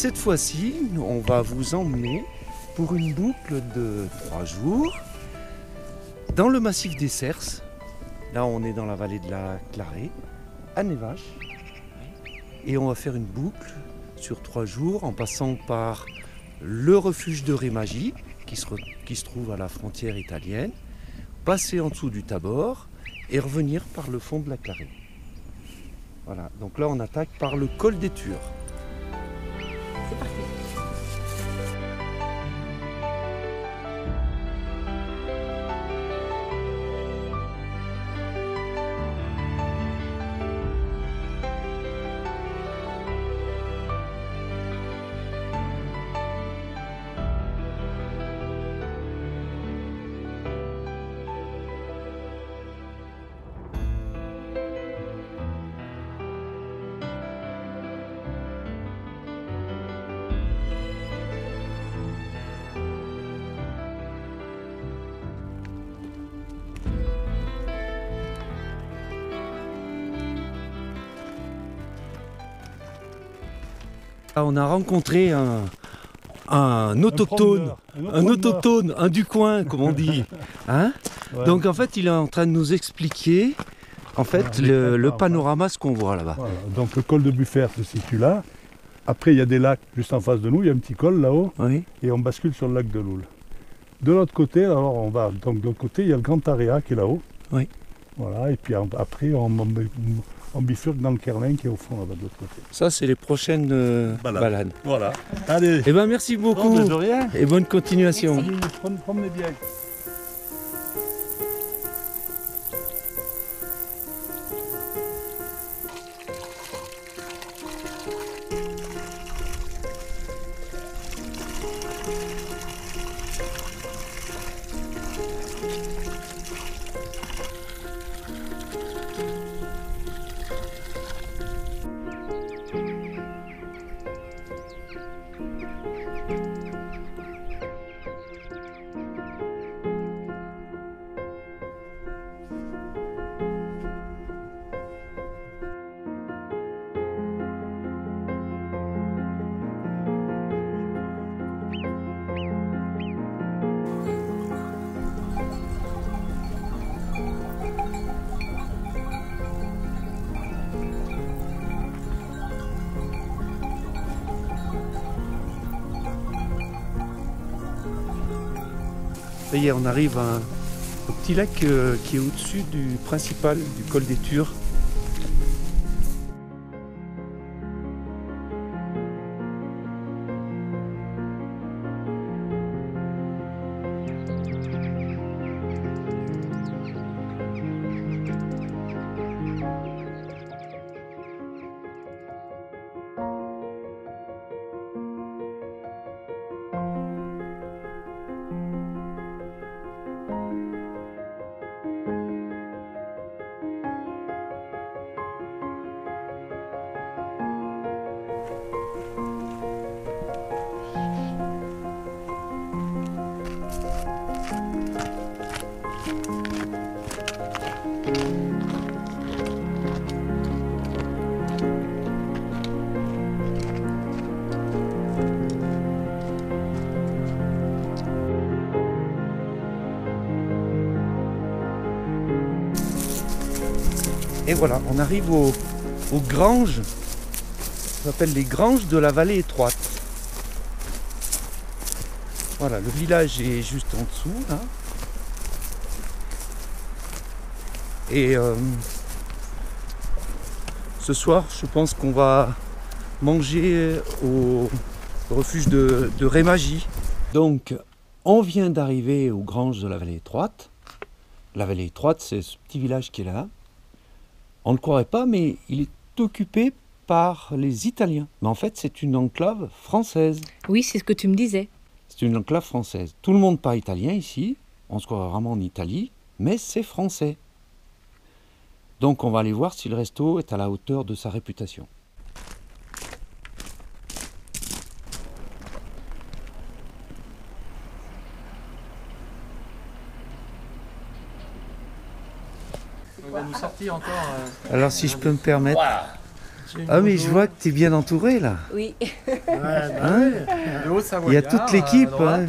cette fois-ci, on va vous emmener pour une boucle de 3 jours dans le massif des Cerces. Là, on est dans la vallée de la Clarée, à Névache. Et on va faire une boucle sur 3 jours en passant par le refuge de Rémagie, qui se trouve à la frontière italienne, passer en dessous du Tabor et revenir par le fond de la Clarée. Voilà, donc là on attaque par le col des Tures. C'est parti. On a rencontré un autochtone, un du coin, comme on dit. Hein, ouais. Donc en fait, il est en train de nous expliquer en fait, le panorama, ce qu'on voit là-bas. Voilà. Donc le col de Buffert se situe là. Après, il y a des lacs juste en face de nous. Il y a un petit col là-haut. Oui. Et on bascule sur le lac de Loul. De l'autre côté, alors on va. Donc de l'autre côté, il y a le Grand Area qui est là-haut. Oui. Voilà. Et puis après, on bifurque dans le Kerlin qui est au fond là-bas de l'autre côté. Ça, c'est les prochaines balades. Voilà. Allez. Eh ben, merci beaucoup. Oh, de rien. Et bonne continuation. Promenez bien. Ça y est, on arrive au petit lac qui est au-dessus du principal, du col des Tures. Et voilà, on arrive aux granges, ça s'appelle les granges de la vallée étroite. Voilà, le village est juste en dessous, là. Et ce soir, je pense qu'on va manger au refuge de Rémagie. Donc, on vient d'arriver aux granges de la vallée étroite. La vallée étroite, c'est ce petit village qui est là. On ne le croirait pas, mais il est occupé par les Italiens. Mais en fait, c'est une enclave française. Oui, c'est ce que tu me disais. C'est une enclave française. Tout le monde parle italien ici. On se croirait vraiment en Italie, mais c'est français. Donc on va aller voir si le resto est à la hauteur de sa réputation. On va nous sortir encore. Alors si je peux me permettre, Ah mais je vois que tu es bien entouré là. Oui. Il y a toute l'équipe. Hein.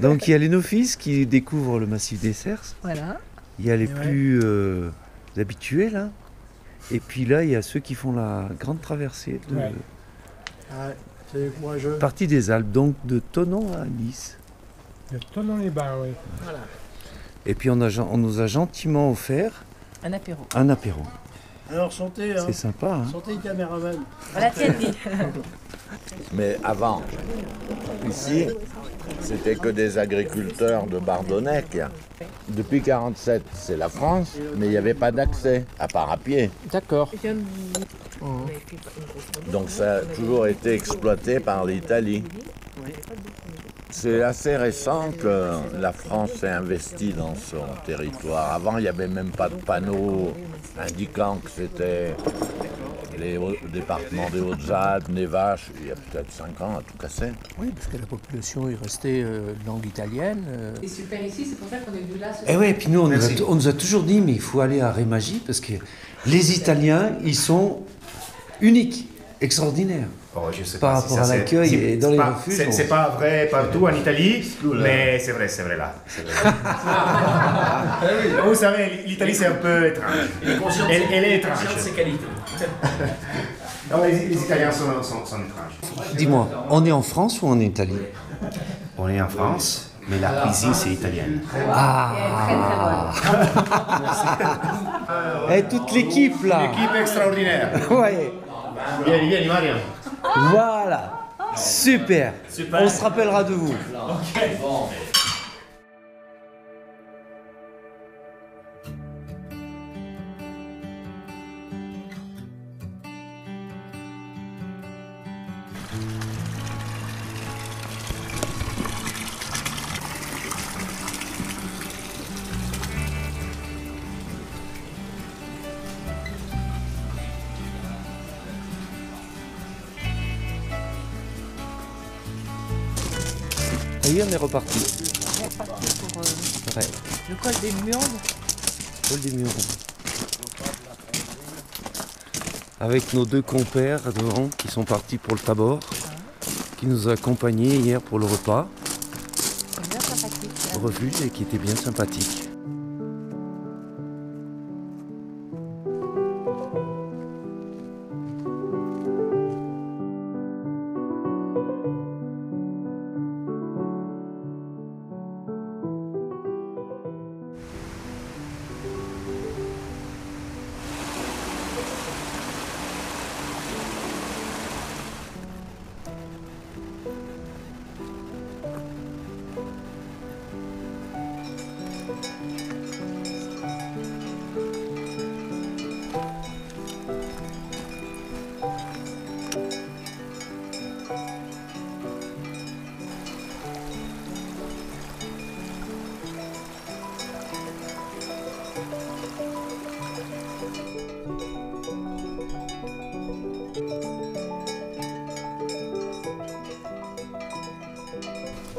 Donc il y a les novices qui découvrent le massif des Cerces. Voilà. Il y a les plus habitués là. Et puis là, il y a ceux qui font la grande traversée de partie des Alpes, donc de Thonon à Nice. De Thonon-les-Bains, oui. Voilà. Et puis on nous a gentiment offert Un apéro. un apéro. Alors santé, hein. C'est sympa. Hein. Santé caméraman. Voilà, tienne dit. Mais avant, ici, c'était que des agriculteurs de Bardonnec. Depuis 1947, c'est la France, mais il n'y avait pas d'accès, à part à pied. D'accord. Donc ça a toujours été exploité par l'Italie. C'est assez récent que la France ait investi dans son territoire. Avant, il n'y avait même pas de panneaux indiquant que c'était les départements des Hautes-Alpes, des Vaches. Il y a peut-être 5 ans à tout casser. Oui, parce que la population est restée langue italienne. C'est super ici, c'est pour ça qu'on est venu là. Et ouais, et puis nous, on nous a toujours dit, mais il faut aller à Rémagie parce que les Italiens, ils sont uniques, extraordinaires. Oh, je sais Par pas rapport à l'accueil et dans les refuges. C'est pas vrai partout en Italie, mais c'est vrai là. Vous savez, l'Italie c'est un peu étrange. Elle est étrange. Ses qualités. Non, les Italiens sont étranges. Dis-moi, on est en France ou en Italie? On est en France, mais la cuisine c'est italienne. Ah. Et toute l'équipe là. Équipe extraordinaire. Ouais. Vieni, Mariam. Voilà. Super. On se rappellera de vous. Et on est reparti. On est reparti pour Ouais. le col des Murdes. Col des Murons. Avec nos deux compères devant qui sont partis pour le Tabor, qui nous ont accompagnés hier pour le repas C'est bien sympathique. au refuge et qui était bien sympathique.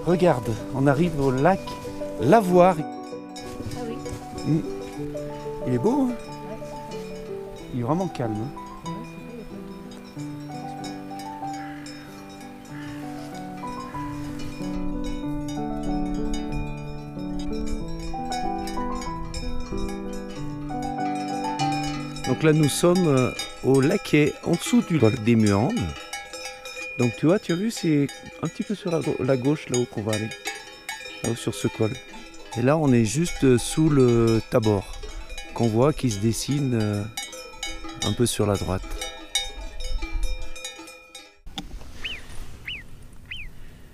Regarde, on arrive au lac Lavoir. Ah oui. Il est beau, hein? Il est vraiment calme. Hein? Donc là, nous sommes au laquais, en dessous du lac des Muandes. Donc tu vois, c'est un petit peu sur la gauche là-haut qu'on va aller, là-haut sur ce col. Et là, on est juste sous le Tabor, qu'on voit qui se dessine un peu sur la droite.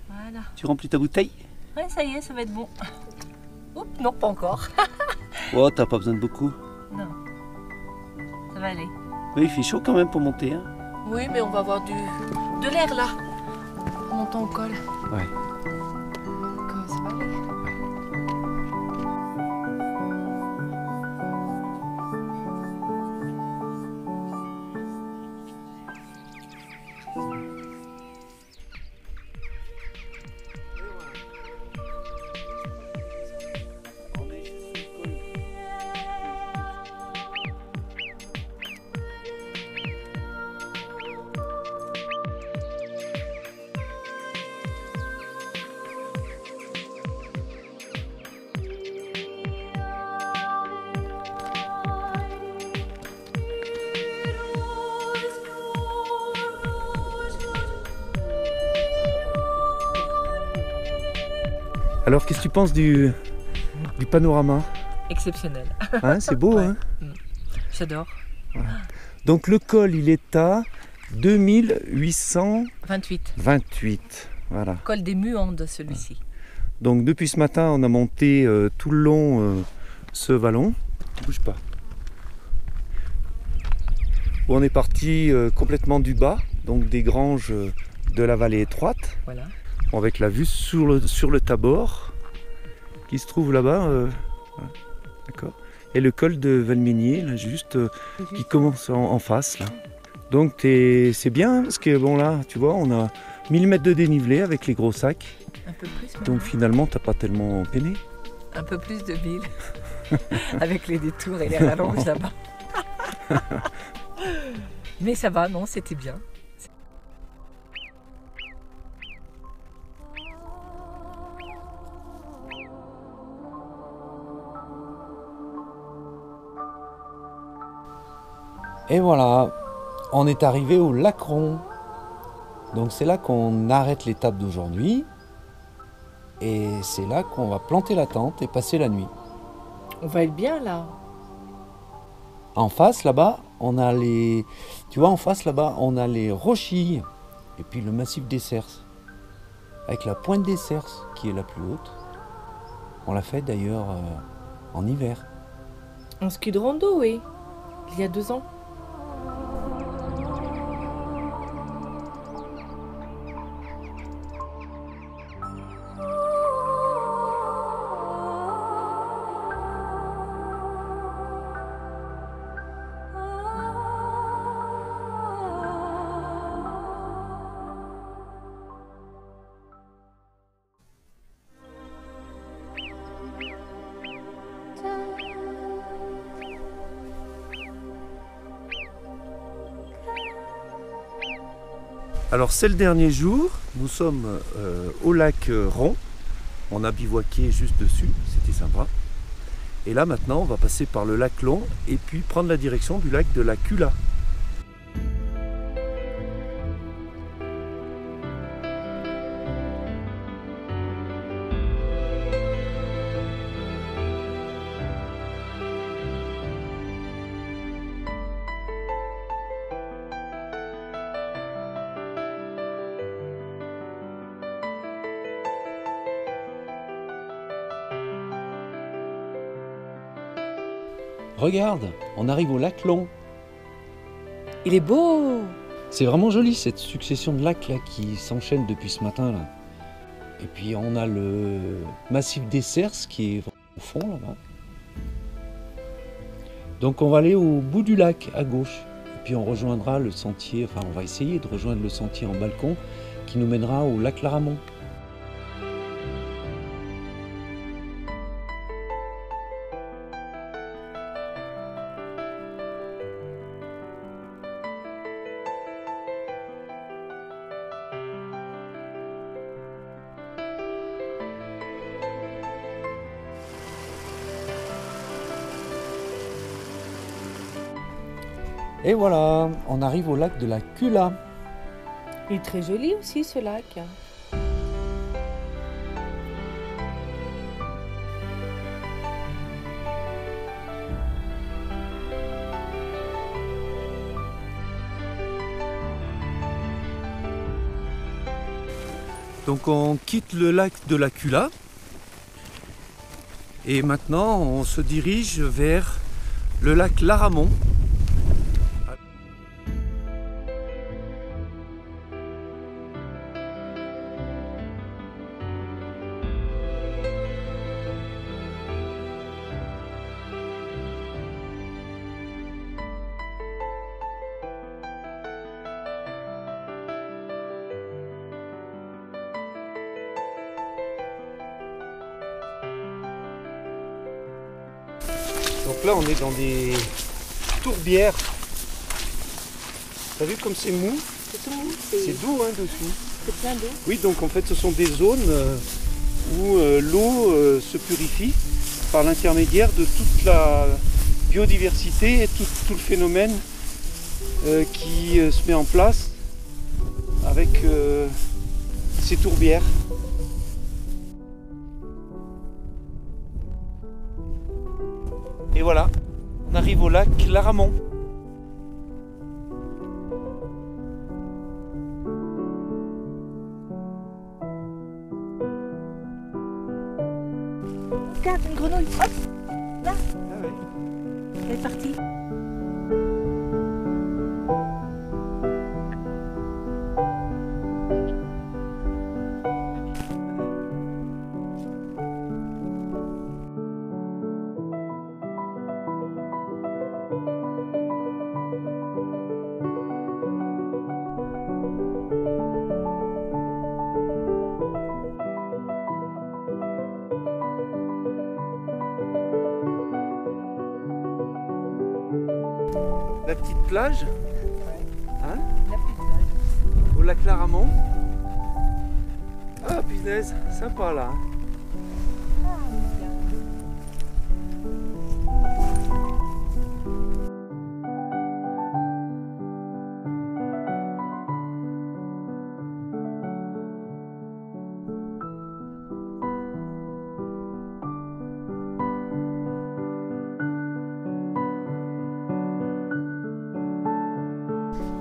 Voilà. Tu remplis ta bouteille? Ouais, ça y est, ça va être bon. Oups, non, pas encore. Oh, t'as pas besoin de beaucoup. Non. Ça va aller. Mais il fait chaud quand même pour monter, hein? Oui, mais on va avoir de l'air là. En montant au col. Ouais. Donc, ça va aller. Alors, qu'est-ce que tu penses du panorama? Exceptionnel. Hein, c'est beau, Ouais. hein? J'adore. Voilà. Donc le col, il est à 2828. 28. Voilà. Col des Muandes, celui-ci. Donc depuis ce matin, on a monté tout le long ce vallon. Bouge pas. Où on est parti complètement du bas, donc des granges de la vallée étroite, Voilà. avec la vue sur le Tabor, qui se trouve là-bas. Voilà. D'accord. Et le col de Valménier, là juste, qui commence en face là. Donc c'est bien parce que bon là, tu vois, on a 1000 mètres de dénivelé avec les gros sacs. Un peu plus. Donc finalement, t'as pas tellement peiné. Un peu plus de 1000. Avec les détours et les rallonges là-bas. Mais ça va, non, c'était bien. Et voilà, on est arrivé au Lacron. Donc c'est là qu'on arrête l'étape d'aujourd'hui. Et c'est là qu'on va planter la tente et passer la nuit. On va être bien là. En face là-bas, on a les. Tu vois, en face là-bas, on a les Rochilles. Et puis le massif des Cerces. Avec la pointe des Cerces qui est la plus haute. On l'a fait d'ailleurs en hiver. En ski de rando, oui. Il y a 2 ans. Alors c'est le dernier jour, nous sommes au lac Rond, on a bivouaqué juste dessus, c'était sympa. Et là maintenant on va passer par le lac Long et puis prendre la direction du lac de la Cula. Regarde, on arrive au lac Long. Il est beau. C'est vraiment joli cette succession de lacs là qui s'enchaîne depuis ce matin là. Et puis on a le massif des Cerces qui est au fond là-bas. Donc on va aller au bout du lac à gauche. Et puis on rejoindra le sentier, enfin on va essayer de rejoindre le sentier en balcon qui nous mènera au lac Laramont. Et voilà, on arrive au lac de la Cula. Il est très joli aussi ce lac. Donc on quitte le lac de la Cula. Et maintenant on se dirige vers le lac Laramont. Donc là on est dans des tourbières. T'as vu comme c'est mou? C'est tout mou. C'est doux hein, dessous. C'est plein d'eau. Oui, donc en fait ce sont des zones où l'eau se purifie par l'intermédiaire de toute la biodiversité et tout le phénomène qui se met en place avec ces tourbières. Et voilà, on arrive au lac Claramont. Regarde, une grenouille. Hop, là. Ah ouais. Elle est partie. La petite plage, hein, La petite plage. au lac Claramont. Ah punaise, sympa là.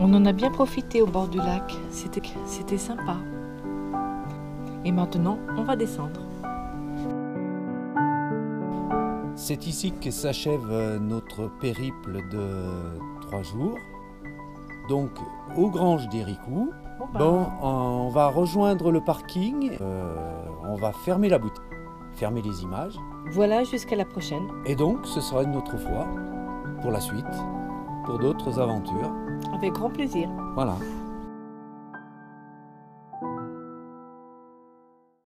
On en a bien profité au bord du lac, c'était sympa. Et maintenant, on va descendre. C'est ici que s'achève notre périple de 3 jours. Donc aux Granges d'Héricourt. Bon, on va rejoindre le parking, on va fermer la boutique, fermer les images. Voilà, jusqu'à la prochaine. Et donc ce sera une autre fois pour la suite, pour d'autres aventures. Avec grand plaisir. Voilà.